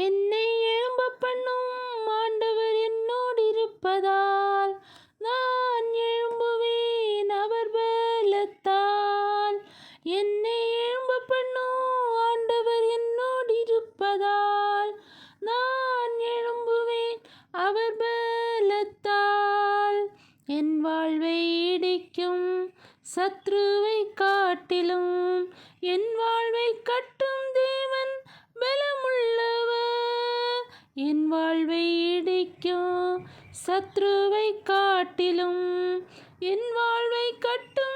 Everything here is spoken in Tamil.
என்னை எழும்ப பண்ணும் ஆண்டவர் என்னோடு இருப்பதால் நான் எழும்புவேன் அவர் பலத்தால். என்னை எழும்ப பண்ணும் ஆண்டவர் என்னோடு இருப்பதால் நான் எழும்புவேன் அவர் பலத்தால். என் வாழ்வை இடிக்கும் சத்ருவை காட்டிலும் என் வாழ்வை கட்டும் தேவன் பலமுள்ளவர். என் வாழ்வை இடிக்கும் சத்ருவை காட்டிலும் என் வாழ்வை கட்டும்